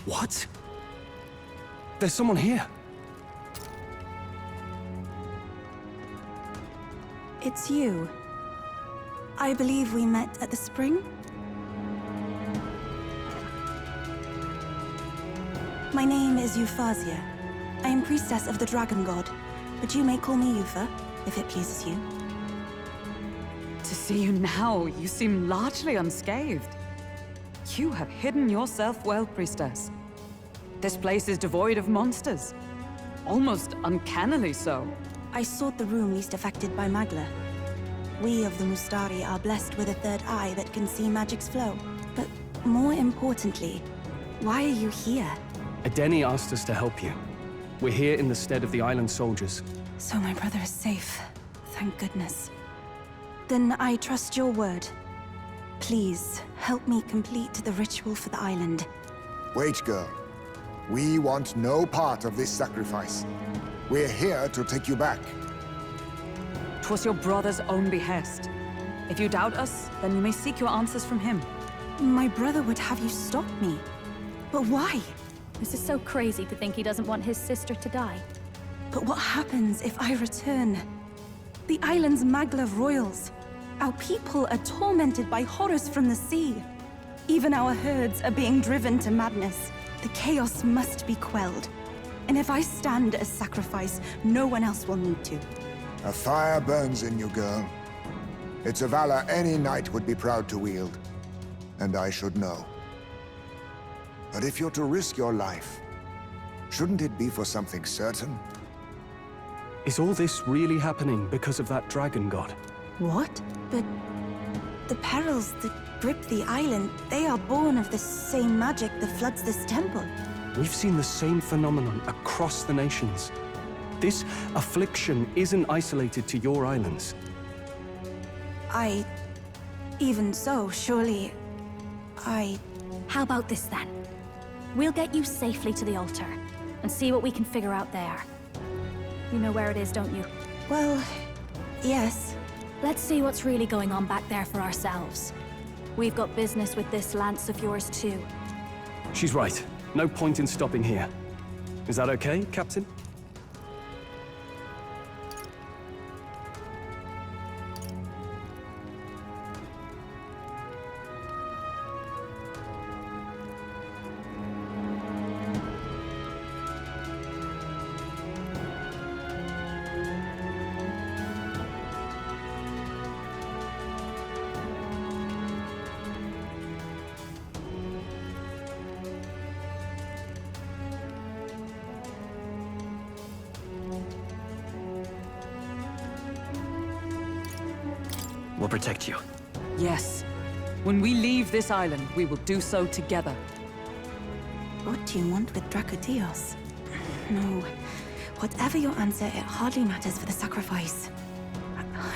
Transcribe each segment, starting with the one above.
What? There's someone here. It's you. I believe we met at the spring? My name is Euphazia. I am priestess of the Dragon God, but you may call me Eupha, if it pleases you. To see you now, you seem largely unscathed. You have hidden yourself well, priestess. This place is devoid of monsters. Almost uncannily so. I sought the room least affected by Magla. We of the Mustari are blessed with a third eye that can see magic's flow. But more importantly, why are you here? Edeni asked us to help you. We're here in the stead of the island soldiers. So my brother is safe. Thank goodness. Then I trust your word. Please, help me complete the ritual for the island. Wait, girl. We want no part of this sacrifice. We're here to take you back. 'Twas your brother's own behest. If you doubt us, then you may seek your answers from him. My brother would have you stop me. But why? This is so crazy to think he doesn't want his sister to die. But what happens if I return? The island's Magla royals. Our people are tormented by horrors from the sea. Even our herds are being driven to madness. The chaos must be quelled. And if I stand as sacrifice, no one else will need to. A fire burns in you, girl. It's a valor any knight would be proud to wield. And I should know. But if you're to risk your life, shouldn't it be for something certain? Is all this really happening because of that dragon god? What? But the perils that grip the island, they are born of the same magic that floods this temple. We've seen the same phenomenon across the nations. This affliction isn't isolated to your islands. Even so, surely... How about this then? We'll get you safely to the altar, and see what we can figure out there. You know where it is, don't you? Well, yes. Let's see what's really going on back there for ourselves. We've got business with this lance of yours too. She's right. No point in stopping here. Is that okay, Captain? We'll protect you. Yes. When we leave this island, we will do so together. What do you want with Dracodios? No. Whatever your answer, it hardly matters for the sacrifice.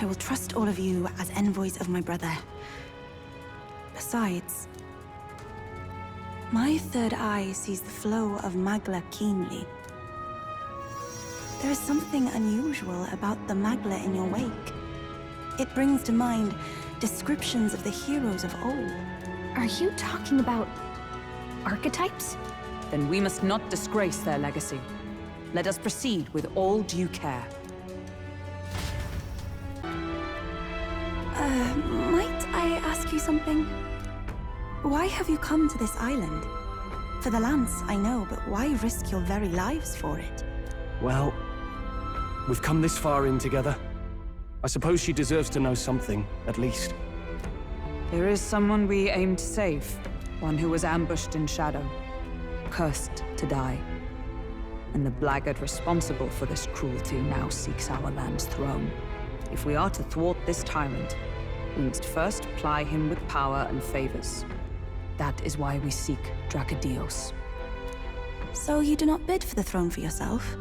I will trust all of you as envoys of my brother. Besides, my third eye sees the flow of Magla keenly. There is something unusual about the Magla in your wake. It brings to mind descriptions of the heroes of old. Are you talking about archetypes? Then we must not disgrace their legacy. Let us proceed with all due care. Might I ask you something? Why have you come to this island? For the lance, I know, but why risk your very lives for it? Well, we've come this far in together. I suppose she deserves to know something, at least. There is someone we aim to save. One who was ambushed in shadow. Cursed to die. And the blackguard responsible for this cruelty now seeks our land's throne. If we are to thwart this tyrant, we must first ply him with power and favors. That is why we seek Dracodios. So you do not bid for the throne for yourself?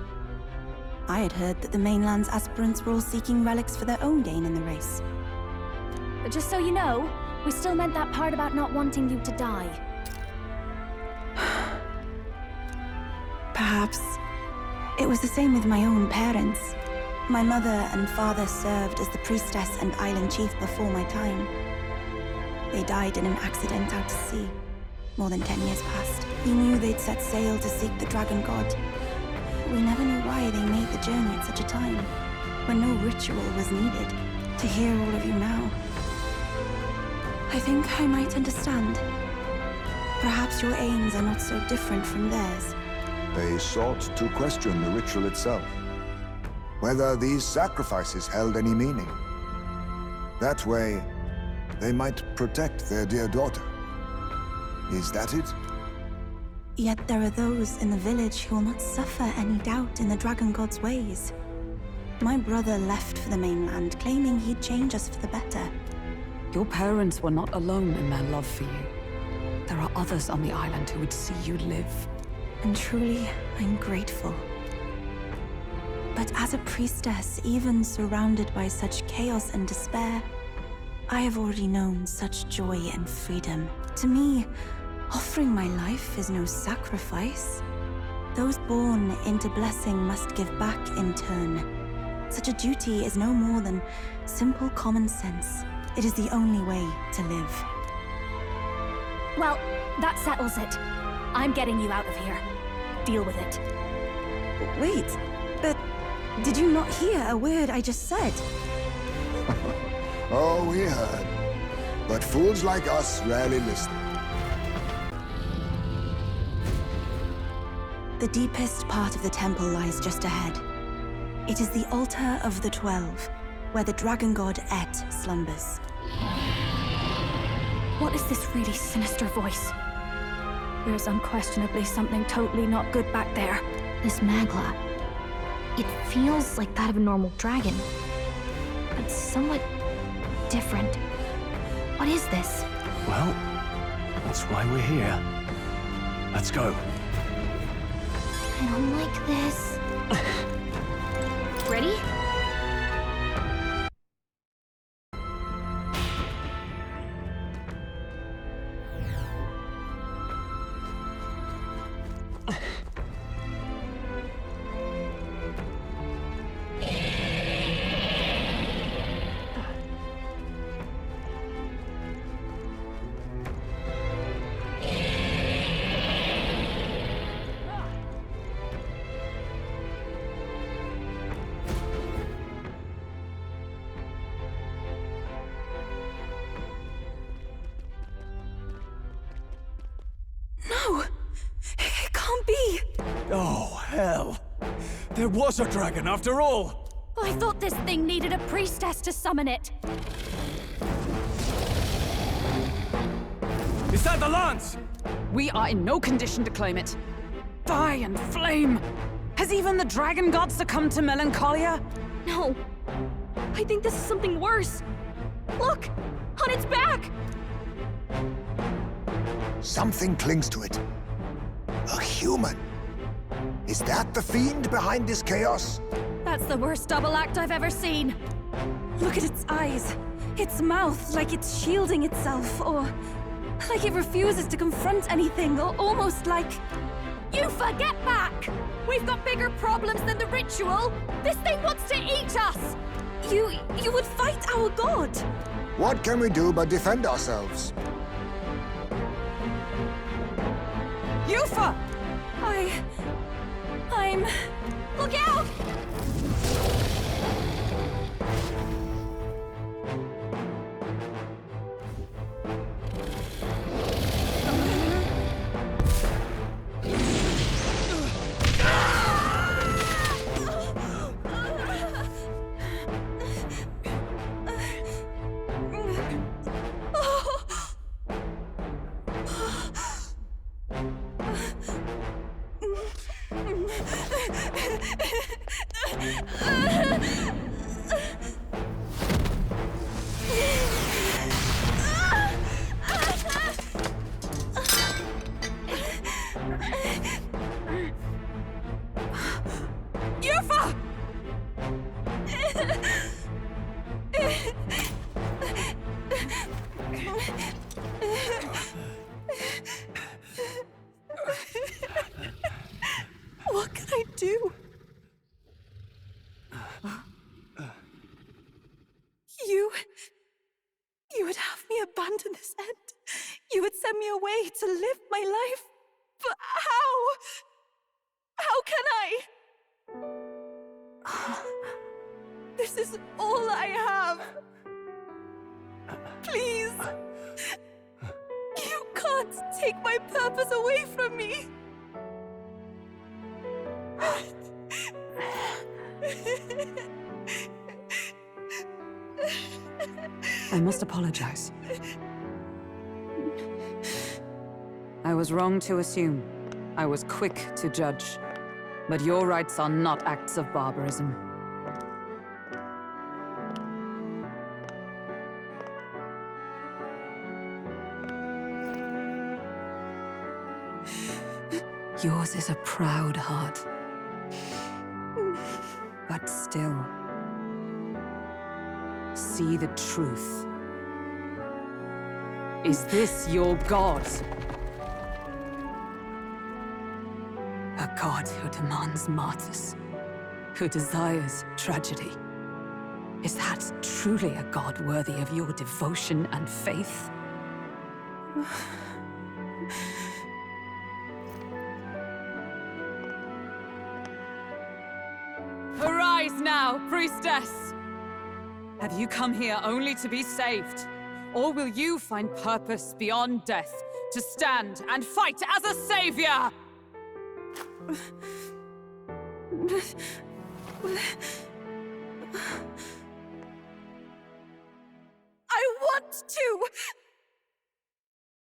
I had heard that the mainland's aspirants were all seeking relics for their own gain in the race. But just so you know, we still meant that part about not wanting you to die. Perhaps. It was the same with my own parents. My mother and father served as the priestess and island chief before my time. They died in an accident out to sea. More than 10 years passed. We knew they'd set sail to seek the Dragon God. But we never knew why they made the journey at such a time, when no ritual was needed. To hear all of you now, I think I might understand. Perhaps your aims are not so different from theirs. They sought to question the ritual itself, whether these sacrifices held any meaning. That way, they might protect their dear daughter. Is that it? Yet there are those in the village who will not suffer any doubt in the Dragon God's ways. My brother left for the mainland, claiming he'd change us for the better. Your parents were not alone in their love for you. There are others on the island who would see you live. And truly, I'm grateful. But as a priestess, even surrounded by such chaos and despair, I have already known such joy and freedom. To me, offering my life is no sacrifice. Those born into blessing must give back in turn. Such a duty is no more than simple common sense. It is the only way to live. Well, that settles it. I'm getting you out of here. Deal with it. Wait, but did you not hear a word I just said? Oh, we heard. But fools like us rarely listen. The deepest part of the temple lies just ahead. It is the altar of the 12, where the Dragon God Et slumbers. What is this really sinister voice? There is unquestionably something totally not good back there. This magla, it feels like that of a normal dragon, but somewhat different. What is this? Well, that's why we're here. Let's go. I don't like this. Ready? No! It can't be! Oh, hell. There was a dragon after all! I thought this thing needed a priestess to summon it. Is that the lance? We are in no condition to claim it. Fire and flame! Has even the Dragon God succumbed to melancholia? No. I think this is something worse. Look! On its back! Something clings to it. A human. Is that the fiend behind this chaos? That's the worst double act I've ever seen. Look at its eyes, its mouth, like it's shielding itself, or like it refuses to confront anything, or almost like... Eupha, get back! We've got bigger problems than the ritual! This thing wants to eat us! You would fight our god! What can we do but defend ourselves? Eupha! I'm... Look out! Eupha! What can I do? You would have me abandon this end? You He would send me away to live my life. But how? How can I? This is all I have. Please. You can't take my purpose away from me. I must apologize. I was wrong to assume. I was quick to judge. But your rites are not acts of barbarism. Yours is a proud heart. But still, see the truth. Is this your god? A god who demands martyrs, who desires tragedy. Is that truly a god worthy of your devotion and faith? Arise now, priestess! Have you come here only to be saved? Or will you find purpose beyond death, to stand and fight as a savior? I want to!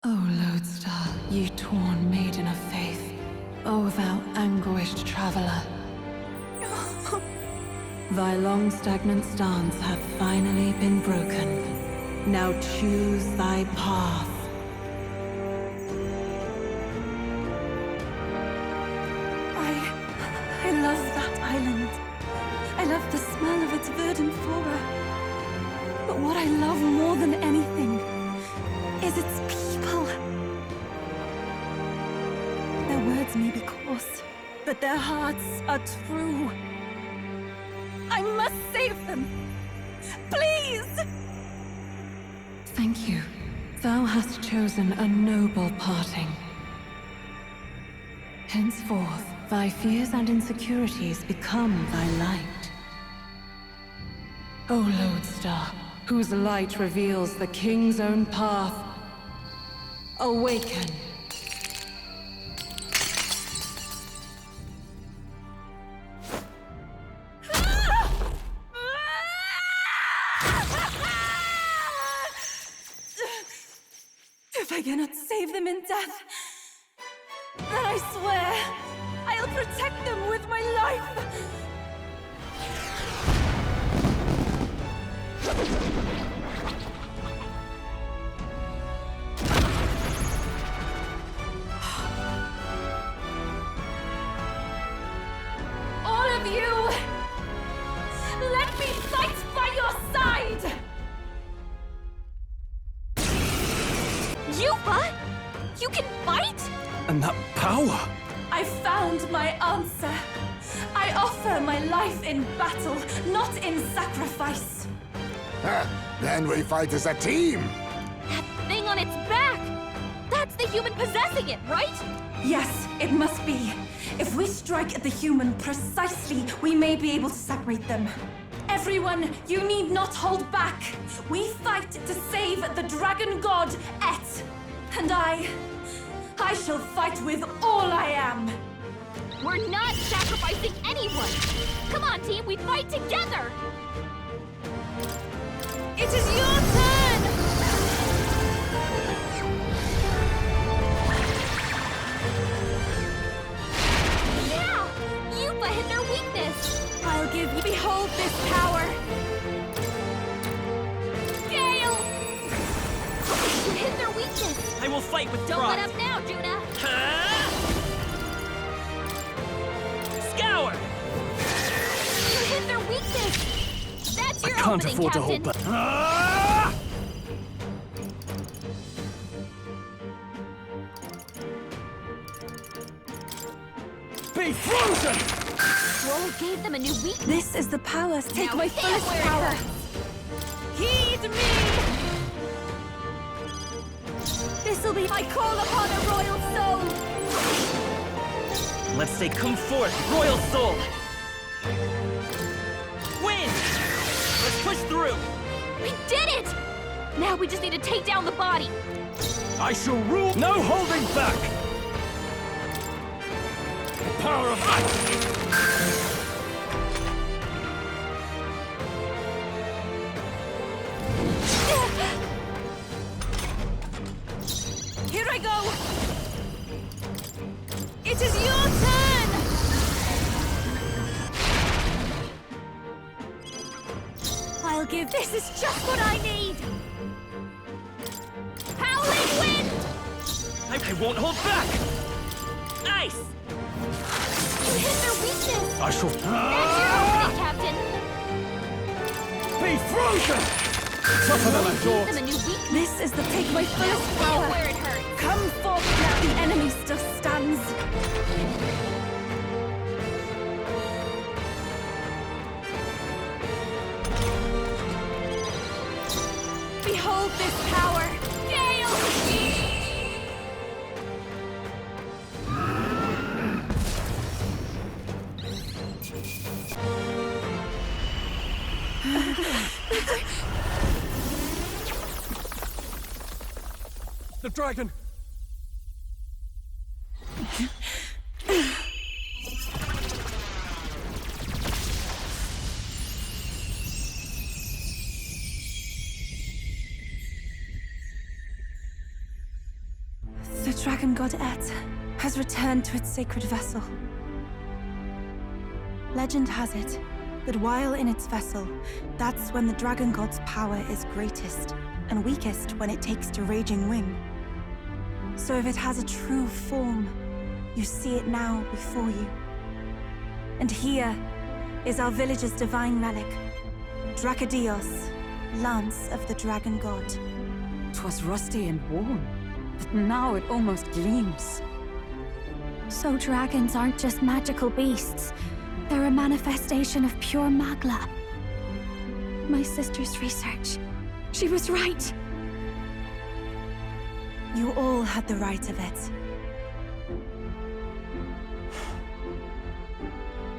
O Lodestar, ye torn maiden of faith, O thou anguished traveler. Thy long stagnant stance hath finally been broken. Now choose thy path. I love that island. I love the smell of its verdant flora. But what I love more than anything is its people. Their words may be coarse, but their hearts are true. I must save them. Please! Thank you. Thou hast chosen a noble parting. Henceforth, thy fears and insecurities become thy light. O Lodestar, whose light reveals the king's own path, awaken! If I cannot save them in death, then I swear I'll protect them with my life! All of you! Let me fight by your side! Eupha? You can fight? And that power! I found my answer. I offer my life in battle, not in sacrifice. Then we fight as a team! That thing on its back! That's the human possessing it, right? Yes, it must be. If we strike at the human precisely, we may be able to separate them. Everyone, you need not hold back. We fight to save the dragon god, Et. And I shall fight with all I am. We're not sacrificing anyone! Come on, team, we fight together! It is your turn! Yeah! Eupha hit their weakness! I'll give you... Behold this power! Gale! You hit their weakness! I will fight with Don't pride. let up now, Juna! Scour! You hit their weakness! That's your I can't opening, afford Captain! to hold back. Be frozen! Roll gave them a new weakness! This is the power. Take Now my hit first where it power. hurts. Heed me! This'll be... I call upon a royal soul! Let's say come forth, royal soul! Win! Let's push through! We did it! Now we just need to take down the body. I shall rule. No holding back! The power of ice! Here I go! It is your turn! I'll give... This is just what I need! Howling wind! I won't hold back! Ice! You hit their weakness! I shall That's your opening, Captain! be frozen! Tougher than I Give thought. them a new weakness. This is the take my fullest Feel power! where it hurts. Come forth now, the enemy still stands! Behold this power! Gale! The dragon! The dragon god Et has returned to its sacred vessel. Legend has it that while in its vessel, that's when the dragon god's power is greatest, and weakest when it takes to raging wing. So if it has a true form, you see it now before you. And here is our village's divine relic, Dracodios, Lance of the Dragon God. 'Twas rusty and worn, but now it almost gleams. So dragons aren't just magical beasts. They're a manifestation of pure Magla. My sister's research. She was right. You all had the right of it.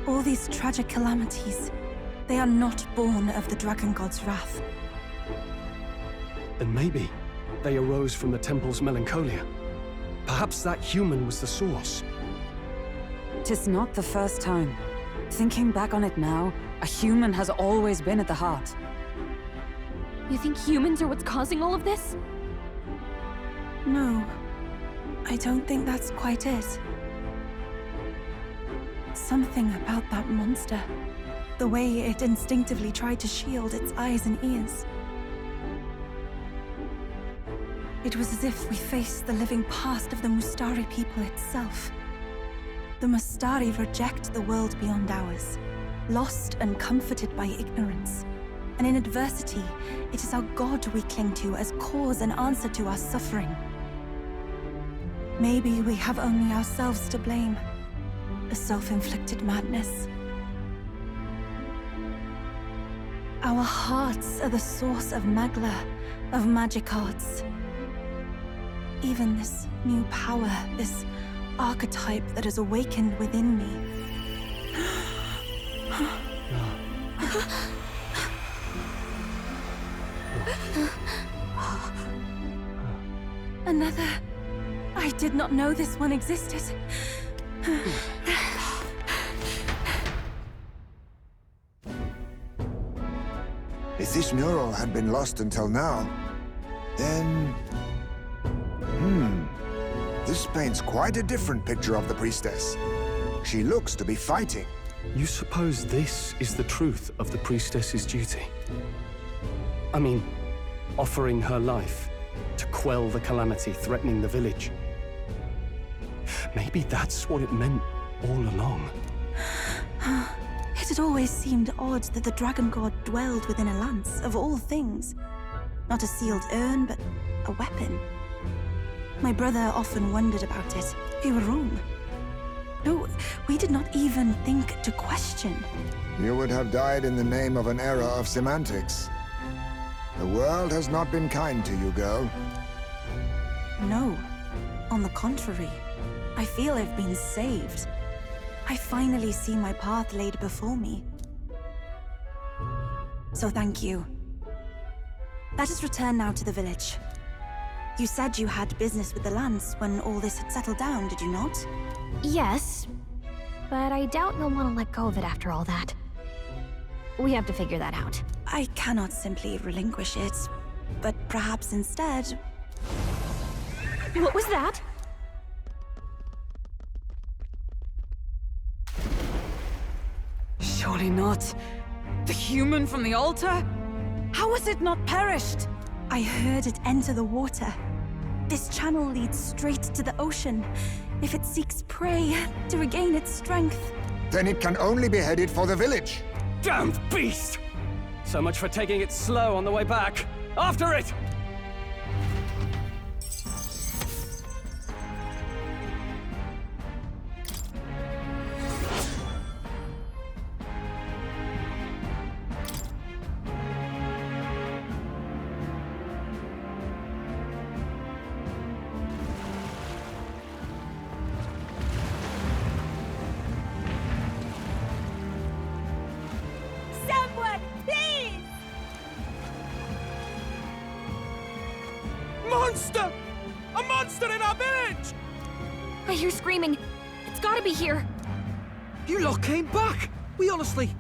All these tragic calamities, they are not born of the Dragon God's wrath. Then maybe they arose from the temple's melancholia. Perhaps that human was the source. 'Tis not the first time. Thinking back on it now, a human has always been at the heart. You think humans are what's causing all of this? No, I don't think that's quite it. Something about that monster. The way it instinctively tried to shield its eyes and ears. It was as if we faced the living past of the Mustari people itself. The Mustari reject the world beyond ours, lost and comforted by ignorance. And in adversity, it is our God we cling to as cause and answer to our suffering. Maybe we have only ourselves to blame. A self-inflicted madness. Our hearts are the source of Magla, of magic arts. Even this new power, this archetype that has awakened within me. Another. I did not know this one existed. If this mural had been lost until now, then... This paints quite a different picture of the priestess. She looks to be fighting. You suppose this is the truth of the priestess's duty? I mean, offering her life to quell the calamity threatening the village. Maybe that's what it meant all along. It had always seemed odd that the dragon god dwelled within a lance, of all things. Not a sealed urn, but a weapon. My brother often wondered about it. We were wrong. No, we did not even think to question. You would have died in the name of an era of semantics. The world has not been kind to you, girl. No. On the contrary, I feel I've been saved. I finally see my path laid before me. So thank you. Let us return now to the village. You said you had business with the Lance when all this had settled down, did you not? Yes, but I doubt you'll want to let go of it after all that. We have to figure that out. I cannot simply relinquish it, but perhaps instead... What was that? Surely not. The human from the altar? How has it not perished? I heard it enter the water. This channel leads straight to the ocean. If it seeks prey to regain its strength... Then it can only be headed for the village. Damned beast! So much for taking it slow on the way back. After it! Monster! A monster in our village! I hear screaming. It's gotta be here. You lot came back! We honestly...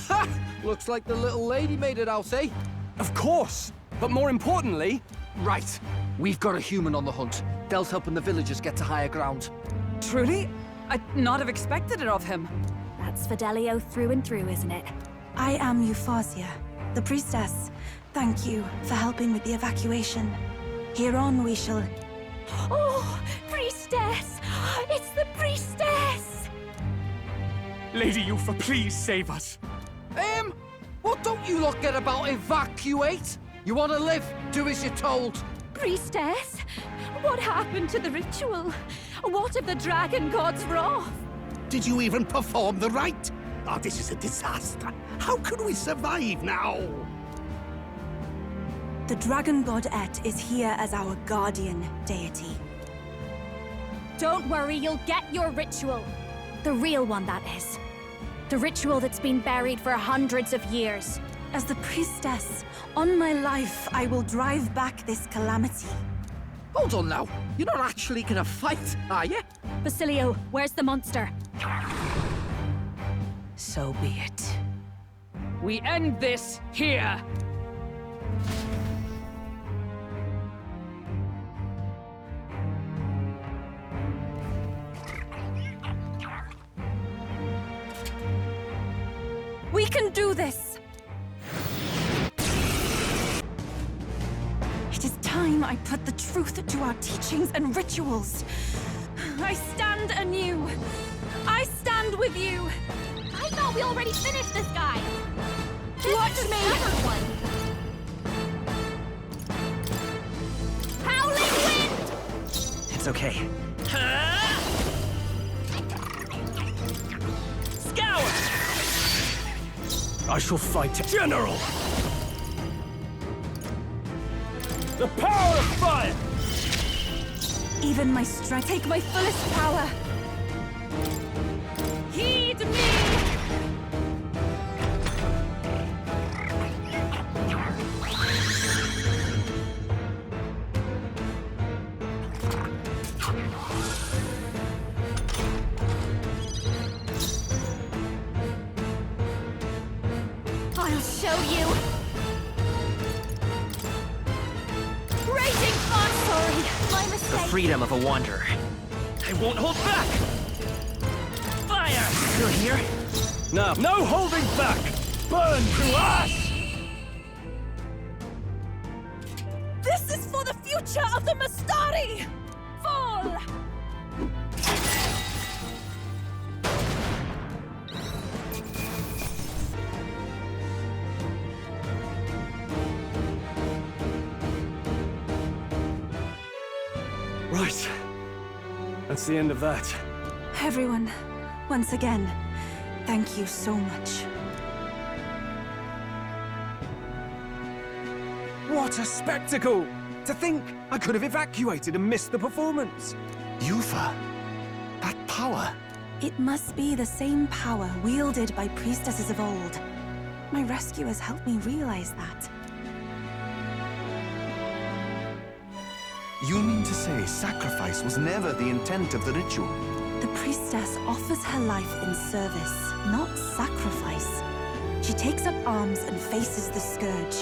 Ha! Looks like the little lady made it out, eh? Of course! But more importantly... Right. We've got a human on the hunt. Del's helping the villagers get to higher ground. Truly? I'd not have expected it of him. That's Fidelio through and through, isn't it? I am Eupha, the priestess. Thank you for helping with the evacuation. Hereon we shall... Oh, priestess! It's the priestess! Lady Eupha, please save us. What don't you lot get about evacuate? You want to live? Do as you're told. Priestess? What happened to the ritual? What of the dragon god's wrath? Did you even perform the rite? Oh, this is a disaster. How could we survive now? The dragon god Et is here as our guardian deity. Don't worry, you'll get your ritual. The real one, that is. The ritual that's been buried for hundreds of years. As the priestess, on my life, I will drive back this calamity. Hold on now. You're not actually gonna fight, are you? Basilio, where's the monster? So be it. We end this here! We can do this! It is time I put the truth to our teachings and rituals. I stand anew. I stand with you. I thought we already finished this guy. Watch me! Howling wind! It's okay. Scour! I shall fight General! The power of fire! Even my strength, take my fullest power. Heed me! I'll show you. Raging fire! Sorry, my The mistake. freedom of a wanderer. I won't hold back! Fire! Still here? Now, no holding back! Burn through ash! This is for the future of the Mastari! Fall! Right. That's the end of that. Everyone, once again, thank you so much. What a spectacle! To think I could have evacuated and missed the performance. Eupha, that power. It must be the same power wielded by priestesses of old. My rescuers helped me realize that. You mean to say sacrifice was never the intent of the ritual? The priestess offers her life in service, not sacrifice. She takes up arms and faces the scourge.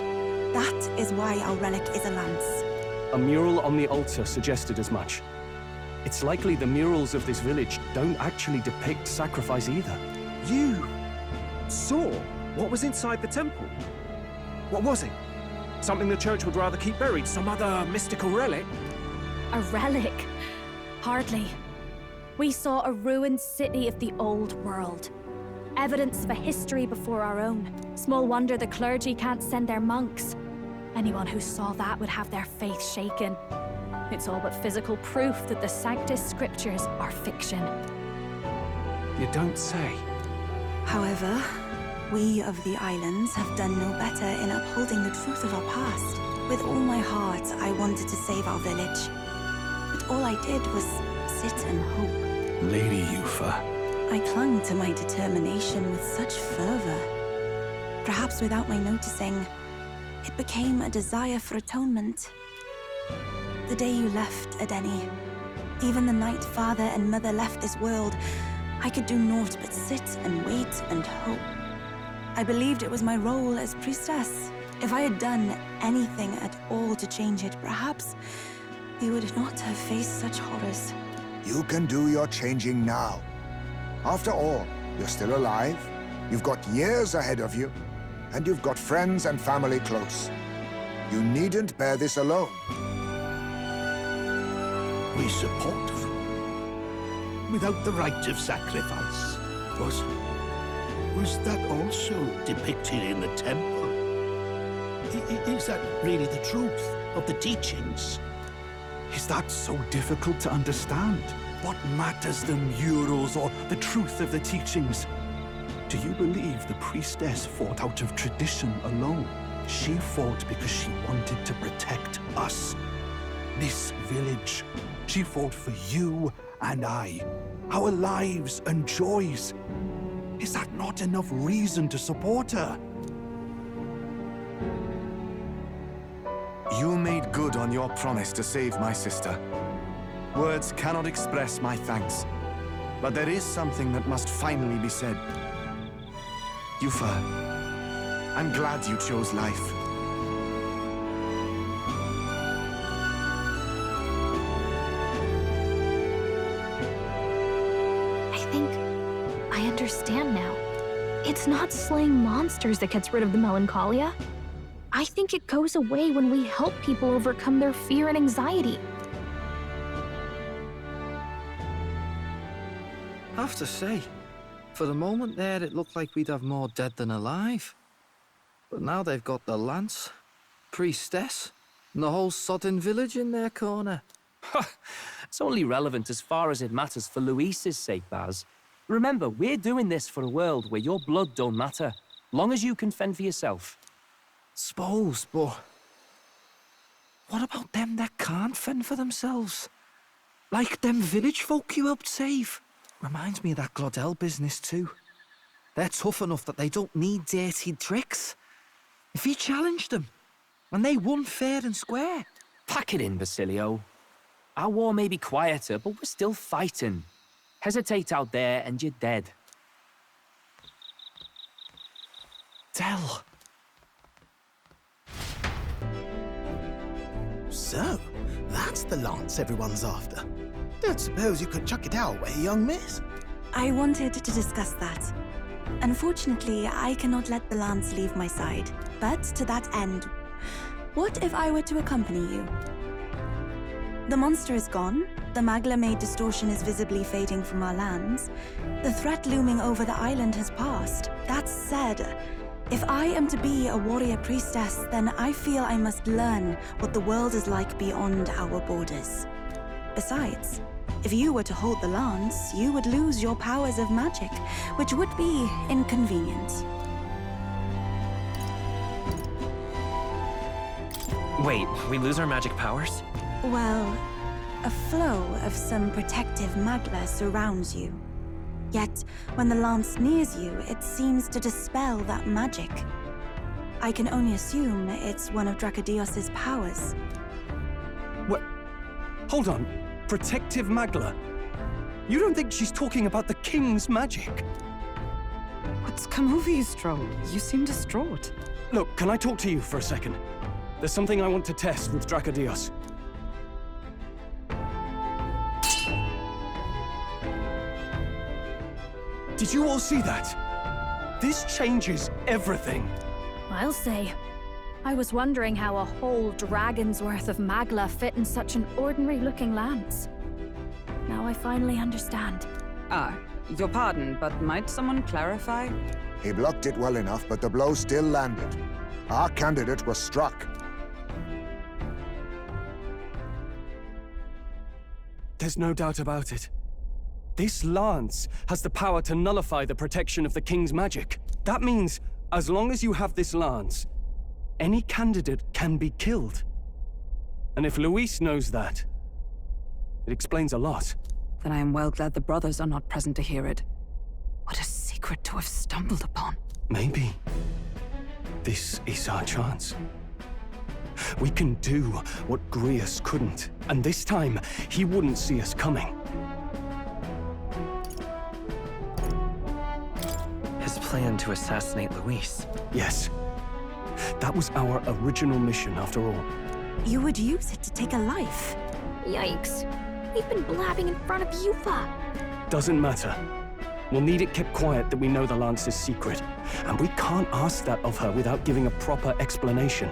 That is why our relic is a lance. A mural on the altar suggested as much. It's likely the murals of this village don't actually depict sacrifice either. You saw what was inside the temple? What was it? Something the church would rather keep buried? Some other mystical relic? A relic? Hardly. We saw a ruined city of the old world. Evidence of a history before our own. Small wonder the clergy can't send their monks. Anyone who saw that would have their faith shaken. It's all but physical proof that the Sanctus Scriptures are fiction. You don't say. However, we of the islands have done no better in upholding the truth of our past. With all my heart, I wanted to save our village. But all I did was sit and hope. Lady Eupha. I clung to my determination with such fervor. Perhaps without my noticing, it became a desire for atonement. The day you left, Adeni, even the night father and mother left this world, I could do naught but sit and wait and hope. I believed it was my role as priestess. If I had done anything at all to change it, perhaps we would not have faced such horrors. You can do your changing now. After all, you're still alive, you've got years ahead of you, and you've got friends and family close. You needn't bear this alone. We support them. Without the rite of sacrifice. Was that also depicted in the temple? Is that really the truth of the teachings? Is that so difficult to understand? What matters the murals or the truth of the teachings? Do you believe the priestess fought out of tradition alone? She fought because she wanted to protect us. This village. She fought for you and I. Our lives and joys. Is that not enough reason to support her? You made good on your promise to save my sister. Words cannot express my thanks. But there is something that must finally be said. Eupha, I'm glad you chose life. I think I understand now. It's not slaying monsters that gets rid of the melancholia. I think it goes away when we help people overcome their fear and anxiety. I have to say, for the moment there, it looked like we'd have more dead than alive. But now they've got the lance, priestess, and the whole sodden village in their corner. It's only relevant as far as it matters for Luis's sake, Baz. Remember, we're doing this for a world where your blood don't matter, long as you can fend for yourself. Suppose, but what about them that can't fend for themselves? Like them village folk you helped save? Reminds me of that Glodell business too. They're tough enough that they don't need dirty tricks. If you challenged them, and they won fair and square. Pack it in, Basilio. Our war may be quieter, but we're still fighting. Hesitate out there and you're dead. Tell. So, that's the lance everyone's after. Don't suppose you could chuck it our way, young miss? I wanted to discuss that. Unfortunately, I cannot let the lance leave my side. But to that end, what if I were to accompany you? The monster is gone, the Magla-made distortion is visibly fading from our lands, the threat looming over the island has passed. That said, if I am to be a warrior priestess, then I feel I must learn what the world is like beyond our borders. Besides, if you were to hold the lance, you would lose your powers of magic, which would be inconvenient. Wait, we lose our magic powers? Well, a flow of some protective magla surrounds you. Yet, when the lance nears you, it seems to dispel that magic. I can only assume it's one of Dracodios's powers. What? Hold on. Protective magla? You don't think she's talking about the king's magic? What's come over you, Stroll? You seem distraught. Look, can I talk to you for a second? There's something I want to test with Dracodios. Did you all see that? This changes everything. I'll say. I was wondering how a whole dragon's worth of magla fit in such an ordinary-looking lance. Now I finally understand. Your pardon, but might someone clarify? He blocked it well enough, but the blow still landed. Our candidate was struck. There's no doubt about it. This lance has the power to nullify the protection of the king's magic. That means, as long as you have this lance, any candidate can be killed. And if Luis knows that, it explains a lot. Then I am well glad the brothers are not present to hear it. What a secret to have stumbled upon. Maybe this is our chance. We can do what Grius couldn't, and this time, he wouldn't see us coming. His plan to assassinate Luis. Yes. That was our original mission, after all. You would use it to take a life. Yikes. We've been blabbing in front of Eupha. Doesn't matter. We'll need it kept quiet that we know the Lance's secret. And we can't ask that of her without giving a proper explanation.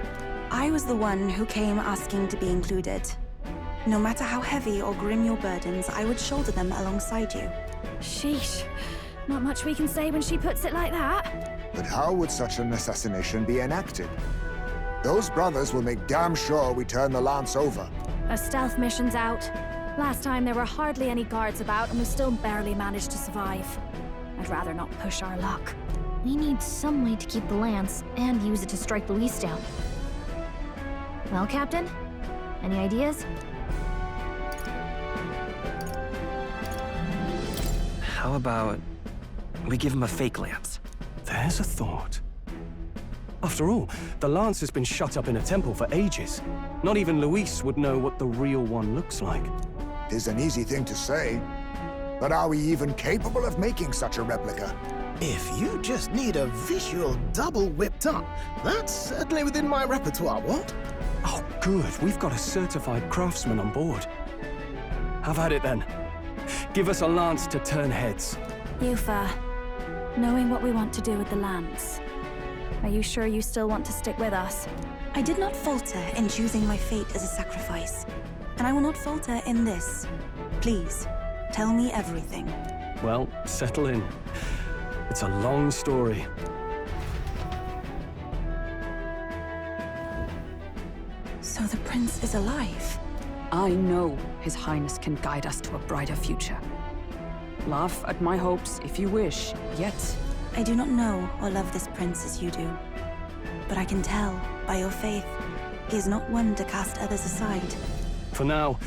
I was the one who came asking to be included. No matter how heavy or grim your burdens, I would shoulder them alongside you. Sheesh. Not much we can say when she puts it like that. But how would such an assassination be enacted? Those brothers will make damn sure we turn the lance over. A stealth mission's out. Last time there were hardly any guards about and we still barely managed to survive. I'd rather not push our luck. We need some way to keep the lance and use it to strike Luis down. Well, Captain? Any ideas? How about we give him a fake lance? There's a thought. After all, the lance has been shut up in a temple for ages. Not even Luis would know what the real one looks like. 'Tis an easy thing to say, but are we even capable of making such a replica? If you just need a visual double whipped up, that's certainly within my repertoire, what? Oh, good. We've got a certified craftsman on board. Have at it then. Give us a lance to turn heads. Eupha, knowing what we want to do with the lance, are you sure you still want to stick with us? I did not falter in choosing my fate as a sacrifice. And I will not falter in this. Please, tell me everything. Well, settle in. It's a long story. So the prince is alive? I know His Highness can guide us to a brighter future. Laugh at my hopes if you wish, yet... I do not know or love this prince as you do. But I can tell, by your faith, he is not one to cast others aside. For now,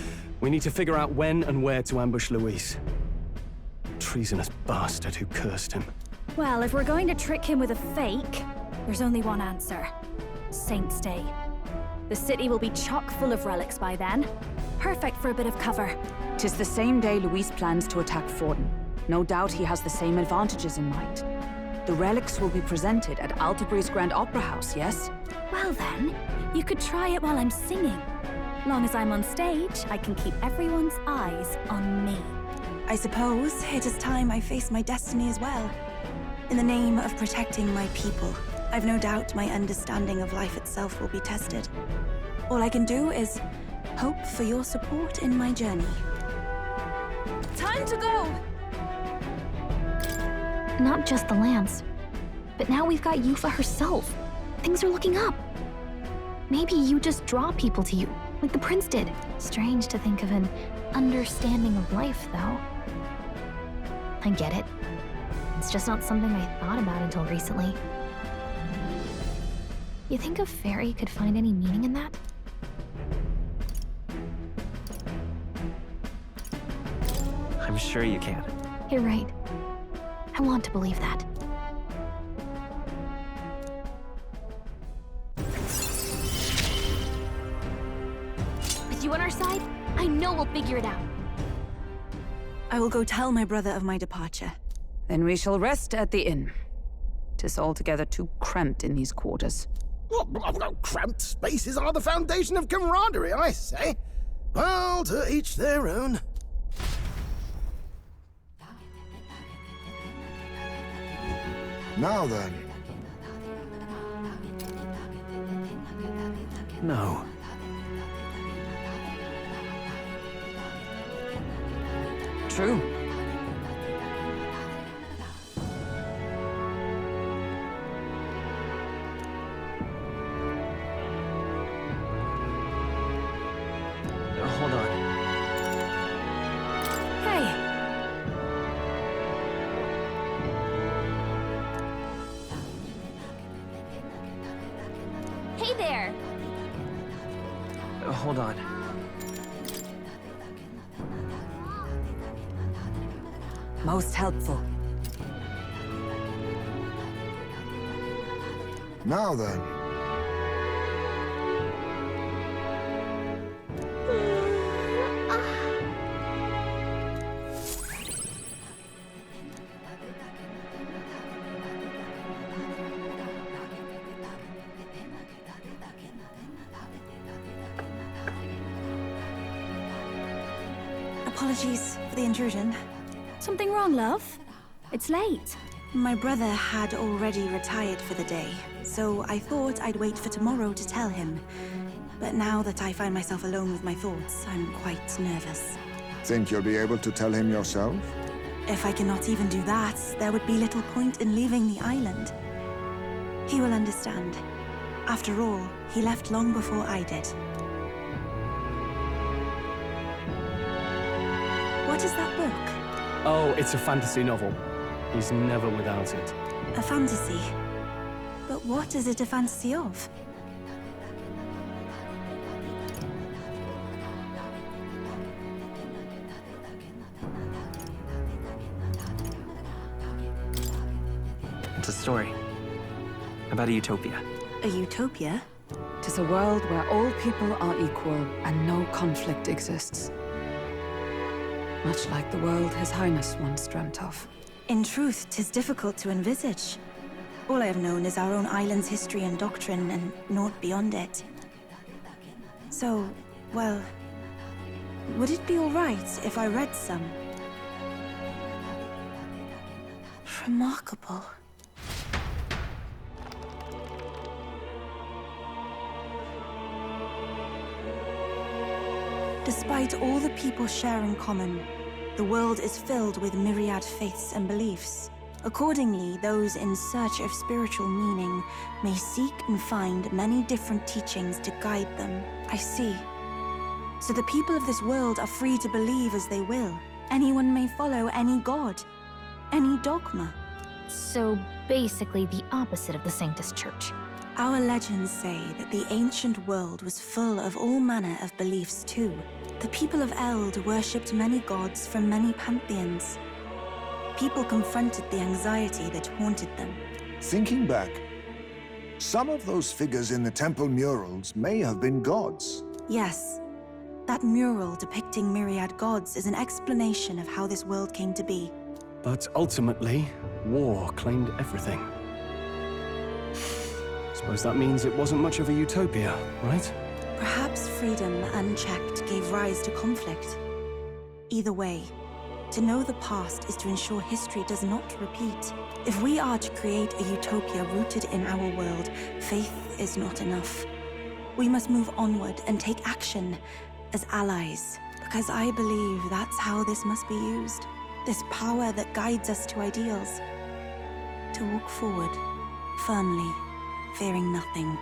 we need to figure out when and where to ambush Luis. Treasonous bastard who cursed him. Well, if we're going to trick him with a fake, there's only one answer. Saint's Day. The city will be chock full of relics by then. Perfect for a bit of cover. 'Tis the same day Luis plans to attack Forden. No doubt he has the same advantages in mind. The relics will be presented at Altabri's Grand Opera House, yes? Well then, you could try it while I'm singing. Long as I'm on stage, I can keep everyone's eyes on me. I suppose it is time I face my destiny as well. In the name of protecting my people, I've no doubt my understanding of life itself will be tested. All I can do is hope for your support in my journey. Time to go! Not just the lance, but now we've got Eupha herself. Things are looking up. Maybe you just draw people to you, like the prince did. Strange to think of an understanding of life, though. I get it. It's just not something I thought about until recently. You think a fairy could find any meaning in that? I'm sure you can. You're right. I want to believe that. With you on our side, I know we'll figure it out. I will go tell my brother of my departure. Then we shall rest at the inn. 'Tis altogether too cramped in these quarters. Well, cramped spaces are the foundation of camaraderie, I say. Well, to each their own. Now then. No. True. Hold on. Hey, hey there! Hold on. Most helpful. Now then. Apologies for the intrusion. Something wrong, love? It's late. My brother had already retired for the day, so I thought I'd wait for tomorrow to tell him. But now that I find myself alone with my thoughts, I'm quite nervous. Think you'll be able to tell him yourself? If I cannot even do that, there would be little point in leaving the island. He will understand. After all, he left long before I did. What is that book? Oh, it's a fantasy novel. He's never without it. A fantasy? But what is it a fantasy of? It's a story about a utopia. A utopia? 'Tis a world where all people are equal and no conflict exists. Much like the world His Highness once dreamt of. In truth, 'tis difficult to envisage. All I have known is our own island's history and doctrine, and naught beyond it. So, well, would it be all right if I read some? Remarkable. Despite all the people share in common, the world is filled with myriad faiths and beliefs. Accordingly, those in search of spiritual meaning may seek and find many different teachings to guide them. I see. So the people of this world are free to believe as they will. Anyone may follow any god, any dogma. So basically the opposite of the Sanctus Church. Our legends say that the ancient world was full of all manner of beliefs too. The people of Eld worshipped many gods from many pantheons. People confronted the anxiety that haunted them. Thinking back, some of those figures in the temple murals may have been gods. Yes, that mural depicting myriad gods is an explanation of how this world came to be. But ultimately, war claimed everything. Suppose that means it wasn't much of a utopia, right? Perhaps freedom unchecked gave rise to conflict. Either way, to know the past is to ensure history does not repeat. If we are to create a utopia rooted in our world, faith is not enough. We must move onward and take action as allies, because I believe that's how this must be used. This power that guides us to ideals. To walk forward, firmly, fearing nothing.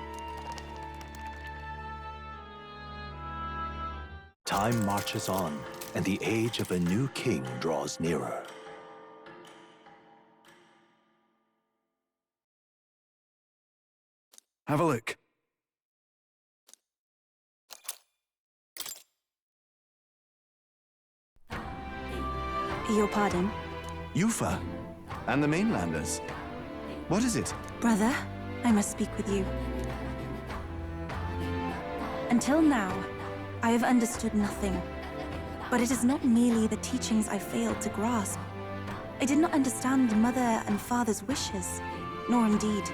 Time marches on, and the age of a new king draws nearer. Have a look. Your pardon? Eupha, and the mainlanders. What is it? Brother, I must speak with you. Until now, I have understood nothing. But it is not merely the teachings I failed to grasp. I did not understand Mother and Father's wishes, nor indeed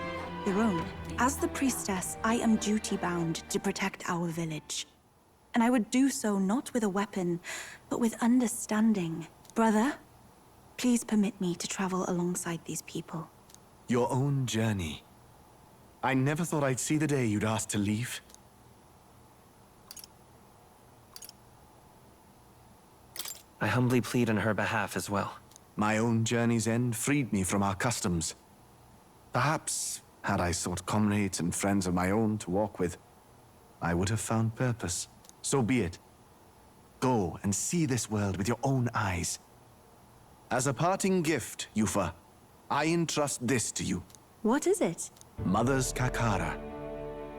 your own. As the priestess, I am duty-bound to protect our village. And I would do so not with a weapon, but with understanding. Brother, please permit me to travel alongside these people. Your own journey. I never thought I'd see the day you'd ask to leave. I humbly plead on her behalf as well. My own journey's end freed me from our customs. Perhaps, had I sought comrades and friends of my own to walk with, I would have found purpose. So be it. Go and see this world with your own eyes. As a parting gift, Eupha, I entrust this to you. What is it? Mother's Kakara.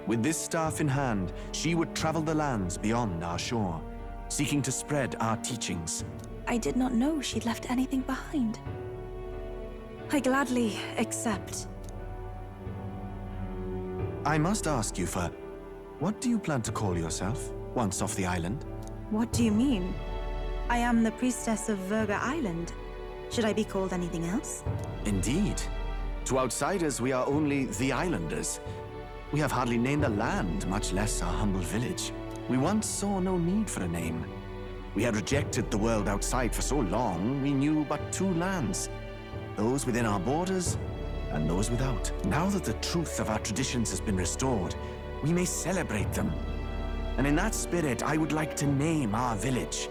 With this staff in hand, she would travel the lands beyond our shore, seeking to spread our teachings. I did not know she'd left anything behind. I gladly accept. I must ask, Eupha, what do you plan to call yourself, once off the island? What do you mean? I am the priestess of Virga Island. Should I be called anything else? Indeed. To outsiders, we are only the islanders. We have hardly named the land, much less our humble village. We once saw no need for a name. We had rejected the world outside for so long, we knew but two lands. Those within our borders, and those without. Now that the truth of our traditions has been restored, we may celebrate them. And in that spirit, I would like to name our village.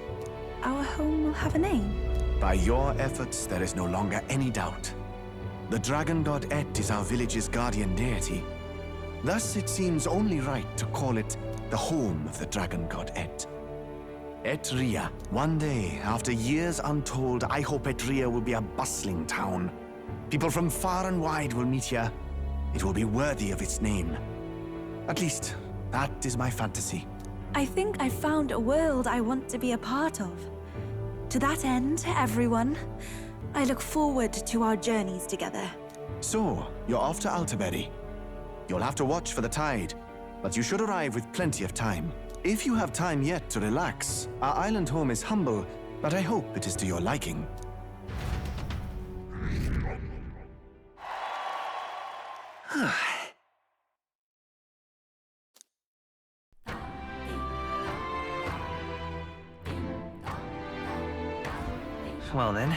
Our home will have a name? By your efforts, there is no longer any doubt. The dragon god Et is our village's guardian deity. Thus, it seems only right to call it the home of the dragon god Et. Etria. One day, after years untold, I hope Etria will be a bustling town. People from far and wide will meet here. It will be worthy of its name. At least, that is my fantasy. I think I found a world I want to be a part of. To that end, everyone, I look forward to our journeys together. So, you're off to Altaberry. You'll have to watch for the tide, but you should arrive with plenty of time. If you have time yet to relax, our island home is humble, but I hope it is to your liking. Well then,